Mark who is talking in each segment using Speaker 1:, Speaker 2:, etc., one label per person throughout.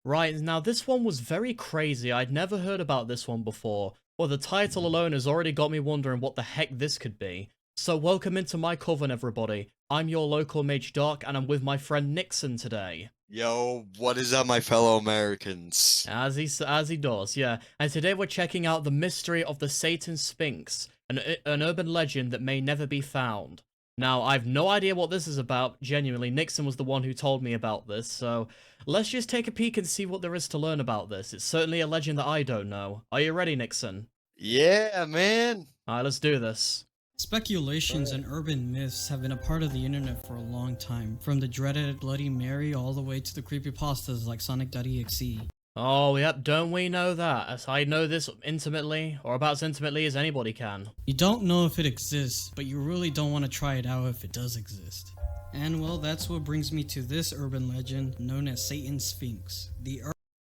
Speaker 1: Right, now this one was very crazy. I'd never heard about this one before. Well, the title alone has already got me wondering what the heck this could be. So welcome into my coven, everybody. I'm your local mage Dark, and I'm with my friend Nixon today.
Speaker 2: Yo, what is up, my fellow Americans?
Speaker 1: As he does, yeah. And today we're checking out the mystery of the Satan Sphinx, an urban legend that may never be found. Now, I've no idea what this is about, genuinely. Nixon was the one who told me about this, so let's just take a peek and see what there is to learn about this. It's certainly a legend that I don't know. Are you ready, Nixon?
Speaker 2: Yeah, man.
Speaker 1: Alright, let's do this.
Speaker 3: Speculations and urban myths have been a part of the internet for a long time, from the dreaded Bloody Mary all the way to the creepypastas like Sonic.exe.
Speaker 1: Oh, yep, don't we know that? As I know this intimately, or about as intimately as anybody can.
Speaker 3: You don't know if it exists, but you really don't want to try it out if it does exist. And well, that's what brings me to this urban legend known as Satan Sphinx.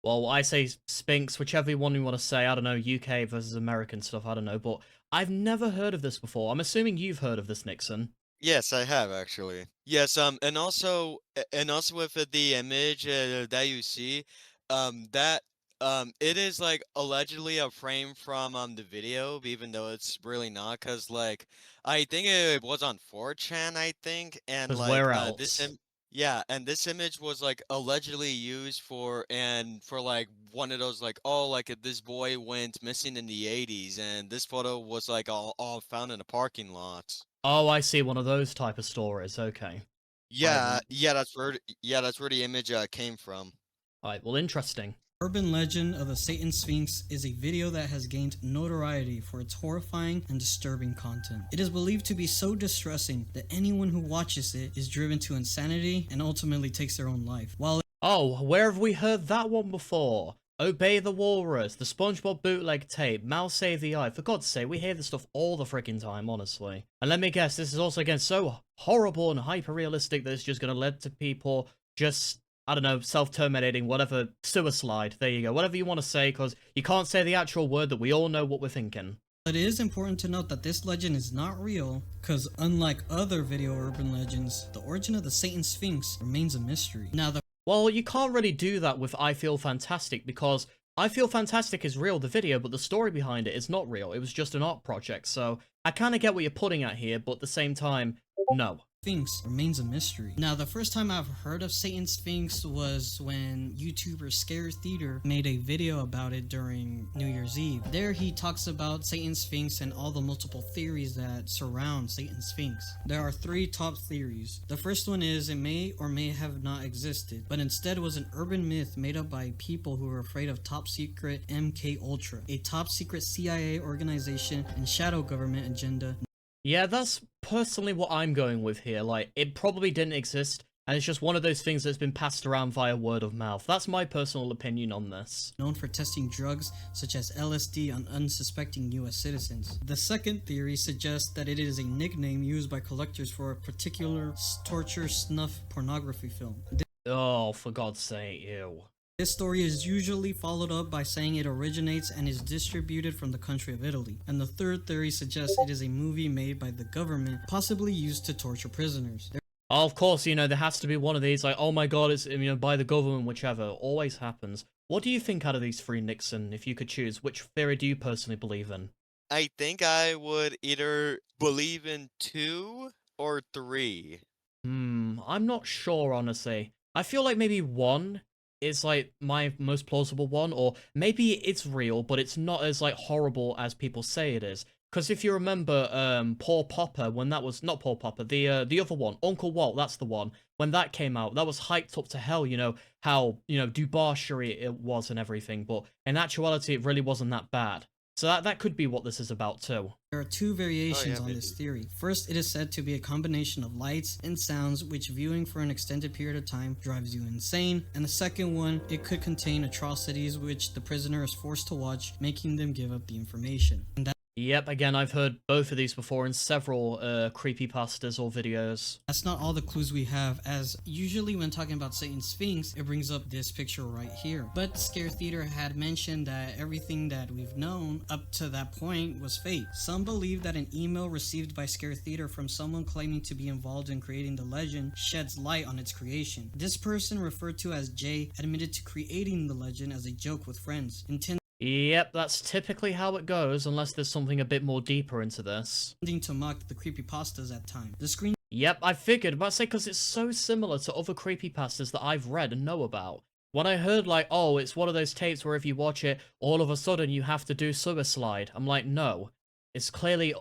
Speaker 1: Well, I say Sphinx, whichever one you want to say. I don't know, UK versus American stuff, I don't know. But I've never heard of this before. I'm assuming you've heard of this, Nixon.
Speaker 2: Yes, I have actually. Yes, and also with the image that you see, that it is like allegedly a frame from the video, even though it's really not, cause like I think it was on 4chan, I think, and
Speaker 1: Because
Speaker 2: like
Speaker 1: where
Speaker 2: this
Speaker 1: else?
Speaker 2: yeah, and this image was like allegedly used for like one of those like, oh, like this boy went missing in the 80s, and this photo was like all found in a parking lot.
Speaker 1: Oh, I see, one of those type of stories. Okay. Alright,
Speaker 2: Yeah, that's where the image came from.
Speaker 1: alright, well, interesting.
Speaker 3: Urban legend of the Satan Sphinx is a video that has gained notoriety for its horrifying and disturbing content. It is believed to be so distressing that anyone who watches it is driven to insanity and ultimately takes their own life. While
Speaker 1: Oh, where have we heard that one before? Obey the Walrus, the SpongeBob bootleg tape, mouse.avi. For God's sake, we hear this stuff all the freaking time, honestly. And let me guess, this is also, again, so horrible and hyper-realistic that it's just gonna lead to people just, I don't know, self-terminating, whatever, suicide. There you go, whatever you want to say, because you can't say the actual word that we all know what we're thinking.
Speaker 3: it is important to note that this legend is not real, because unlike other video urban legends, the origin of the Satan Sphinx remains a mystery. Now, the
Speaker 1: Well, you can't really do that with I Feel Fantastic, because I Feel Fantastic is real, the video, but the story behind it is not real. It was just an art project, so I kind of get what you're putting at here, but at the same time, no.
Speaker 3: Sphinx remains a mystery. Now, the first time I've heard of Satan Sphinx was when YouTuber Scare Theater made a video about it during New Year's Eve. There he talks about Satan Sphinx and all the multiple theories that surround Satan Sphinx. There are three top theories. The first one is it may or may have not existed, but instead was an urban myth made up by people who were afraid of top secret MK Ultra, a top secret CIA organization and shadow government agenda.
Speaker 1: Yeah, that's personally what I'm going with here. Like, it probably didn't exist, and it's just one of those things that's been passed around via word of mouth. That's my personal opinion on this.
Speaker 3: Known for testing drugs such as LSD on unsuspecting US citizens. The second theory suggests that it is a nickname used by collectors for a particular torture snuff pornography film.
Speaker 1: Oh, for God's sake, ew.
Speaker 3: This story is usually followed up by saying it originates and is distributed from the country of Italy. And the third theory suggests it is a movie made by the government, possibly used to torture prisoners.
Speaker 1: Oh, of course, you know, there has to be one of these, like, oh my god, it's, you know, by the government, whichever. Always happens. What do you think out of these three, Nixon, if you could choose? Which theory do you personally believe in?
Speaker 2: I think I would either believe in 2 or 3.
Speaker 1: I'm not sure, honestly. I feel like maybe one is like my most plausible one, or maybe it's real, but it's not as like horrible as people say it is. Because if you remember, Paul Popper, when that was not Paul Popper, the other one, Uncle Walt, that's the one. When that came out, that was hyped up to hell. You know how debauchery it was and everything, but in actuality, it really wasn't that bad. So that could be what this is about too.
Speaker 3: There are two variations on
Speaker 2: maybe.
Speaker 3: this theory. First, it is said to be a combination of lights and sounds which viewing for an extended period of time drives you insane. And the second one, it could contain atrocities which the prisoner is forced to watch, making them give up the information.
Speaker 1: Yep, again, I've heard both of these before in several creepypastas or videos.
Speaker 3: That's not all the clues we have, as usually when talking about Satan Sphinx, it brings up this picture right here. But Scare Theater had mentioned that everything that we've known up to that point was fake. Some believe that an email received by Scare Theater from someone claiming to be involved in creating the legend sheds light on its creation. This person, referred to as Jay, admitted to creating the legend as a joke with friends,
Speaker 1: Yep, that's typically how it goes, unless there's something a bit more deeper into this.
Speaker 3: intending to mock the creepypastas at time. The screen
Speaker 1: Yep, I figured, but I say because it's so similar to other creepypastas that I've read and know about. When I heard like, oh, it's one of those tapes where if you watch it, all of a sudden you have to do suicide, I'm like, no. It's clearly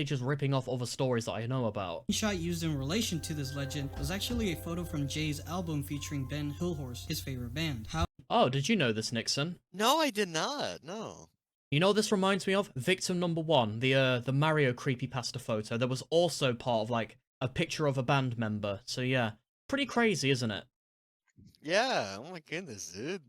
Speaker 1: just ripping off other stories that I know about.
Speaker 3: shot used in relation to this legend was actually a photo from Jay's album featuring Ben Hillhorse, his favorite band.
Speaker 1: Oh, did you know this, Nixon?
Speaker 2: No, I did not. No.
Speaker 1: You know what this reminds me of? Victim number 1, the Mario creepypasta photo. There was also part of like a picture of a band member. So yeah, pretty crazy, isn't it?
Speaker 2: Yeah. Oh my goodness, dude.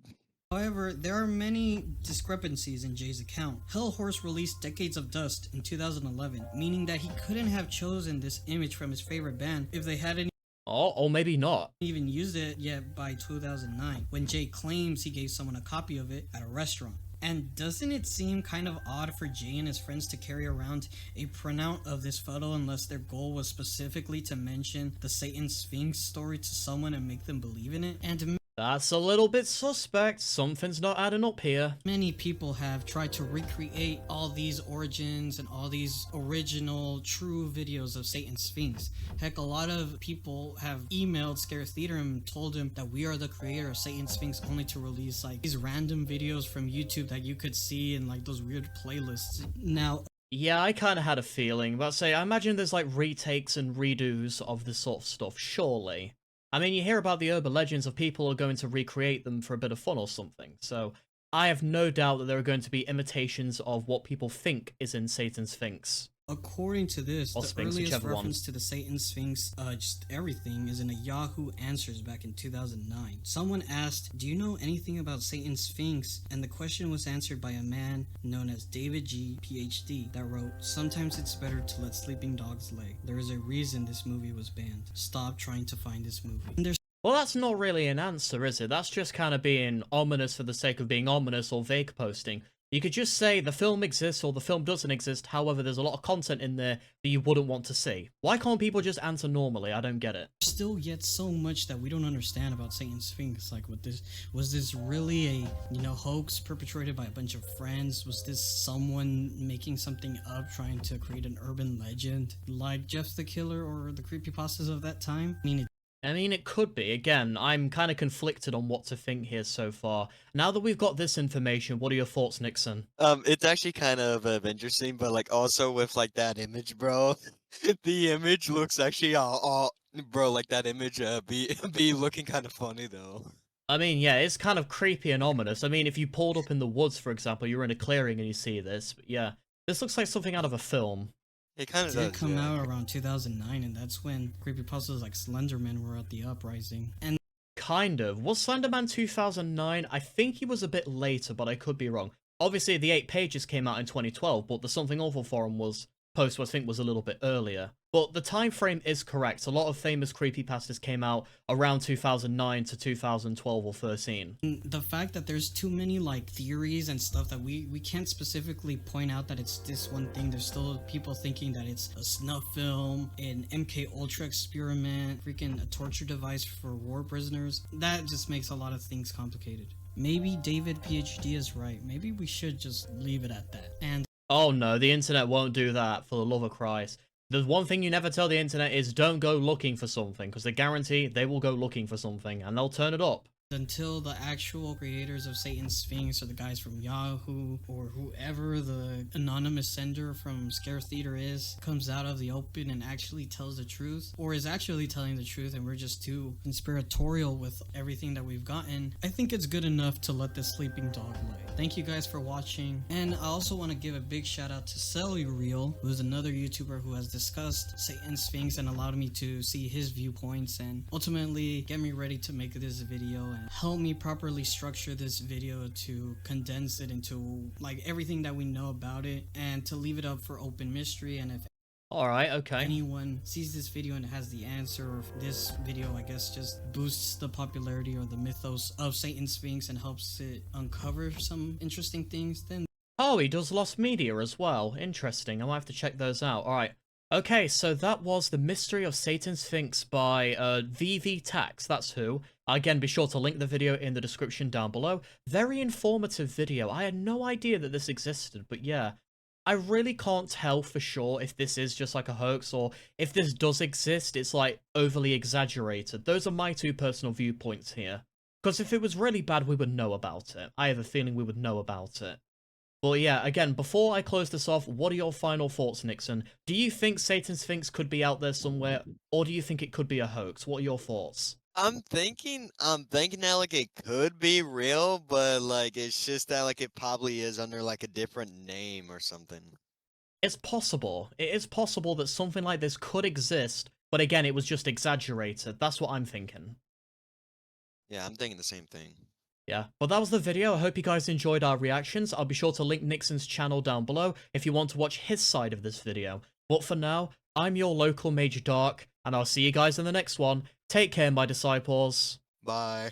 Speaker 3: However, there are many discrepancies in Jay's account. Hellhorse released Decades of Dust in 2011, meaning that he couldn't have chosen this image from his favorite band if they hadn't
Speaker 1: Oh, or maybe not.
Speaker 3: even used it yet by 2009, when Jay claims he gave someone a copy of it at a restaurant. And doesn't it seem kind of odd for Jay and his friends to carry around a printout of this photo unless their goal was specifically to mention the Satan Sphinx story to someone and make them believe in it? And
Speaker 1: That's a little bit suspect. Something's not adding up here.
Speaker 3: many people have tried to recreate all these origins and all these original true videos of Satan Sphinx. Heck, a lot of people have emailed Scare Theater and told him that we are the creator of Satan Sphinx, only to release like these random videos from YouTube that you could see in like those weird playlists. Now,
Speaker 1: Yeah, I kind of had a feeling, but I imagine there's like retakes and redos of this sort of stuff, surely. I mean, you hear about the urban legends of people are going to recreate them for a bit of fun or something, so I have no doubt that there are going to be imitations of what people think is in Satan Sphinx.
Speaker 3: according to this,
Speaker 1: Or
Speaker 3: the
Speaker 1: Sphinx,
Speaker 3: earliest
Speaker 1: whichever one.
Speaker 3: reference to the Satan Sphinx, just everything, is in a Yahoo Answers back in 2009. Someone asked, "Do you know anything about Satan Sphinx?" And the question was answered by a man known as David G, PhD, that wrote, "Sometimes it's better to let sleeping dogs lay. There is a reason this movie was banned. Stop trying to find this movie." And there's
Speaker 1: Well, that's not really an answer, is it? That's just kind of being ominous for the sake of being ominous or vague posting. You could just say the film exists or the film doesn't exist, however there's a lot of content in there that you wouldn't want to see. Why can't people just answer normally? I don't get it.
Speaker 3: still yet so much that we don't understand about Satan Sphinx. Like, was this really a hoax perpetrated by a bunch of friends? Was this someone making something up, trying to create an urban legend like Jeff the Killer or the creepypastas of that time?
Speaker 1: I mean, it could be. Again, I'm kind of conflicted on what to think here so far. Now that we've got this information, what are your thoughts, Nixon?
Speaker 2: It's actually kind of interesting, but like also with like that image, bro. The image looks actually all bro, like that image be looking kind of funny though.
Speaker 1: I mean, yeah, it's kind of creepy and ominous. I mean, if you pulled up in the woods, for example, you're in a clearing and you see this, but yeah, this looks like something out of a film.
Speaker 2: It kind of
Speaker 3: Did
Speaker 2: does.
Speaker 3: come
Speaker 2: Yeah.
Speaker 3: out around 2009, and that's when creepypastas like Slenderman were at the uprising. And
Speaker 1: Kind of. Was Slenderman 2009? I think he was a bit later, but I could be wrong. Obviously, the 8 Pages came out in 2012, but the Something Awful forum was I think was a little bit earlier. But the time frame is correct. A lot of famous creepypastas came out around 2009 to 2012 or 13.
Speaker 3: the fact that there's too many like theories and stuff that we can't specifically point out that it's this one thing. There's still people thinking that it's a snuff film, an MK Ultra experiment, freaking a torture device for war prisoners. That just makes a lot of things complicated. Maybe David PhD is right. Maybe we should just leave it at that. And
Speaker 1: Oh no, the internet won't do that, for the love of Christ. The one thing you never tell the internet is don't go looking for something, because they guarantee they will go looking for something, and they'll turn it up.
Speaker 3: until the actual creators of Satan Sphinx or the guys from Yahoo or whoever the anonymous sender from Scare Theater is comes out of the open and actually tells the truth, or is actually telling the truth and we're just too conspiratorial with everything that we've gotten, I think it's good enough to let this sleeping dog lay. Thank you guys for watching, and I also want to give a big shout out to Cellureal, who is another YouTuber who has discussed Satan Sphinx and allowed me to see his viewpoints and ultimately get me ready to make this video and help me properly structure this video to condense it into like everything that we know about it, and to leave it up for open mystery. And if
Speaker 1: Alright, okay.
Speaker 3: anyone sees this video and has the answer, or if this video, I guess, just boosts the popularity or the mythos of Satan Sphinx and helps it uncover some interesting things, then
Speaker 1: Oh, he does Lost Media as well. Interesting. I might have to check those out. Alright. Okay, so that was The Mystery of Satan Sphinx by VV Tax. That's who. Again, be sure to link the video in the description down below. Very informative video. I had no idea that this existed, but yeah. I really can't tell for sure if this is just like a hoax, or if this does exist, it's like overly exaggerated. Those are my two personal viewpoints here. Because if it was really bad, we would know about it. I have a feeling we would know about it. Well, yeah, again, before I close this off, what are your final thoughts, Nixon? Do you think Satan Sphinx could be out there somewhere, or do you think it could be a hoax? What are your thoughts?
Speaker 2: I'm thinking that like it could be real, but like it's just that like it probably is under like a different name or something.
Speaker 1: It's possible. It is possible that something like this could exist, but again, it was just exaggerated. That's what I'm thinking.
Speaker 2: Yeah, I'm thinking the same thing.
Speaker 1: Yeah, but that was the video. I hope you guys enjoyed our reactions. I'll be sure to link Nixon's channel down below if you want to watch his side of this video. But for now, I'm your local Mage Dark, and I'll see you guys in the next one. Take care, my disciples.
Speaker 2: Bye.